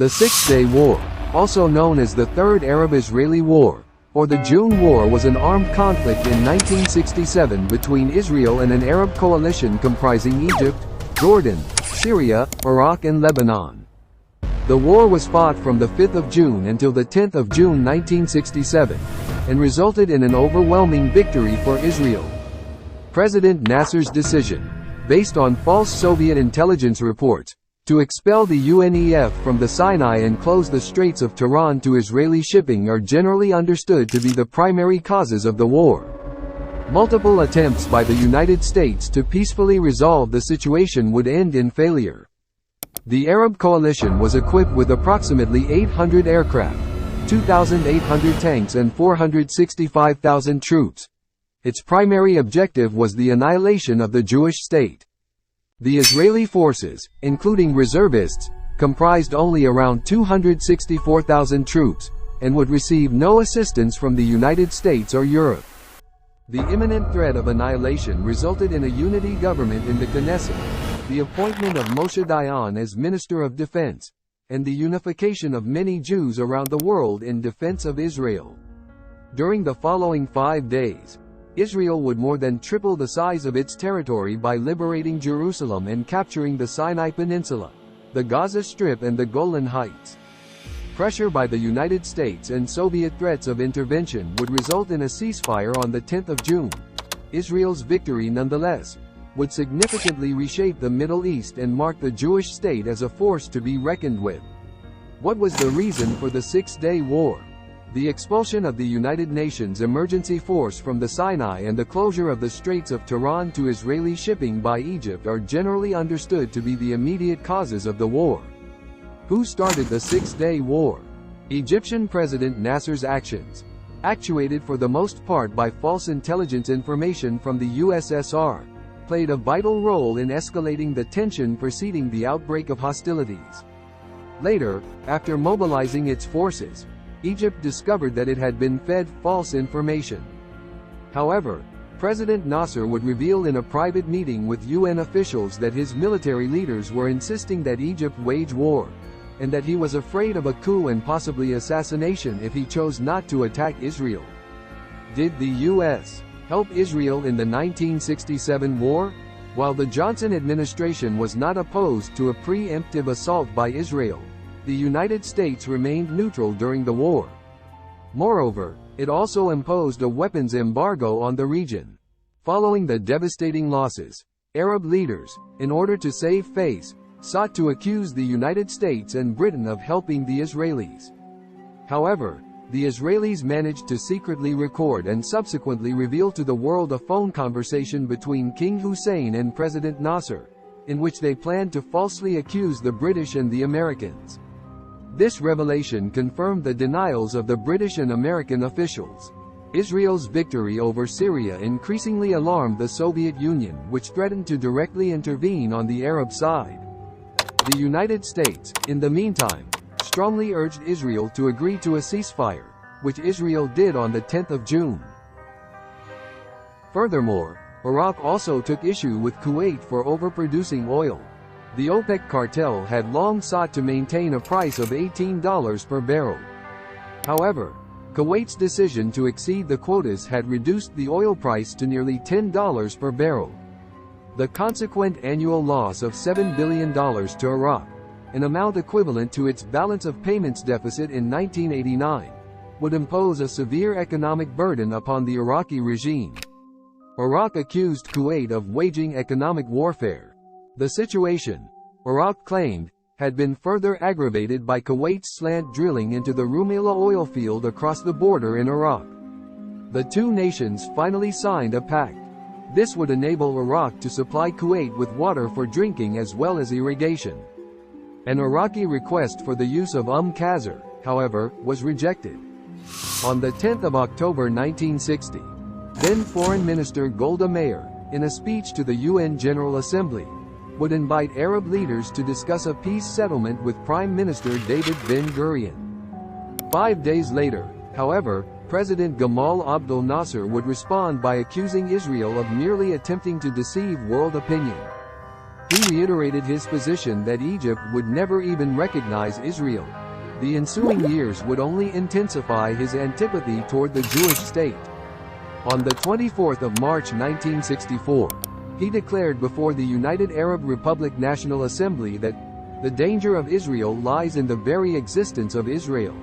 The Six-Day War, also known as the Third Arab-Israeli War, or the June War, was an armed conflict in 1967 between Israel and an Arab coalition comprising Egypt, Jordan, Syria, Iraq and Lebanon. The war was fought from the 5th of June until the 10th of June 1967, and resulted in an overwhelming victory for Israel. President Nasser's decision, based on false Soviet intelligence reports, to expel the UNEF from the Sinai and close the Straits of Tiran to Israeli shipping are generally understood to be the primary causes of the war. Multiple attempts by the United States to peacefully resolve the situation would end in failure. The Arab coalition was equipped with approximately 800 aircraft, 2,800 tanks and 465,000 troops. Its primary objective was the annihilation of the Jewish state. The Israeli forces, including reservists, comprised only around 264,000 troops, and would receive no assistance from the United States or Europe. The imminent threat of annihilation resulted in a unity government in the Knesset, the appointment of Moshe Dayan as Minister of Defense, and the unification of many Jews around the world in defense of Israel. During the following 5 days, Israel would more than triple the size of its territory by liberating Jerusalem and capturing the Sinai Peninsula, the Gaza Strip and the Golan Heights. Pressure by the United States and Soviet threats of intervention would result in a ceasefire on the 10th of June. Israel's victory, nonetheless, would significantly reshape the Middle East and mark the Jewish state as a force to be reckoned with. What was the reason for the Six-Day War? The expulsion of the United Nations Emergency Force from the Sinai and the closure of the Straits of Tiran to Israeli shipping by Egypt are generally understood to be the immediate causes of the war. Who started the Six-Day War? Egyptian President Nasser's actions, actuated for the most part by false intelligence information from the USSR, played a vital role in escalating the tension preceding the outbreak of hostilities. Later, after mobilizing its forces, Egypt discovered that it had been fed false information. However, President Nasser would reveal in a private meeting with UN officials that his military leaders were insisting that Egypt wage war, and that he was afraid of a coup and possibly assassination if he chose not to attack Israel. Did the U.S. help Israel in the 1967 war? While the Johnson administration was not opposed to a preemptive assault by Israel, the United States remained neutral during the war. Moreover, it also imposed a weapons embargo on the region. Following the devastating losses, Arab leaders, in order to save face, sought to accuse the United States and Britain of helping the Israelis. However, the Israelis managed to secretly record and subsequently reveal to the world a phone conversation between King Hussein and President Nasser, in which they planned to falsely accuse the British and the Americans. This revelation confirmed the denials of the British and American officials. Israel's victory over Syria increasingly alarmed the Soviet Union, which threatened to directly intervene on the Arab side. The United States, in the meantime, strongly urged Israel to agree to a ceasefire, which Israel did on the 10th of June. Furthermore, Iraq also took issue with Kuwait for overproducing oil. The OPEC cartel had long sought to maintain a price of $18 per barrel. However, Kuwait's decision to exceed the quotas had reduced the oil price to nearly $10 per barrel. The consequent annual loss of $7 billion to Iraq, an amount equivalent to its balance of payments deficit in 1989, would impose a severe economic burden upon the Iraqi regime. Iraq accused Kuwait of waging economic warfare. The situation, Iraq claimed, had been further aggravated by Kuwait's slant drilling into the Rumaila oil field across the border in Iraq. The two nations finally signed a pact. This would enable Iraq to supply Kuwait with water for drinking as well as irrigation. An Iraqi request for the use of Qasr, however, was rejected. On the 10th of October 1960, then Foreign Minister Golda Meir, in a speech to the UN General Assembly, would invite Arab leaders to discuss a peace settlement with Prime Minister David Ben-Gurion. 5 days later, however, President Gamal Abdel Nasser would respond by accusing Israel of merely attempting to deceive world opinion. He reiterated his position that Egypt would never even recognize Israel. The ensuing years would only intensify his antipathy toward the Jewish state. On the 24th of March 1964, he declared before the United Arab Republic National Assembly that the danger of Israel lies in the very existence of Israel.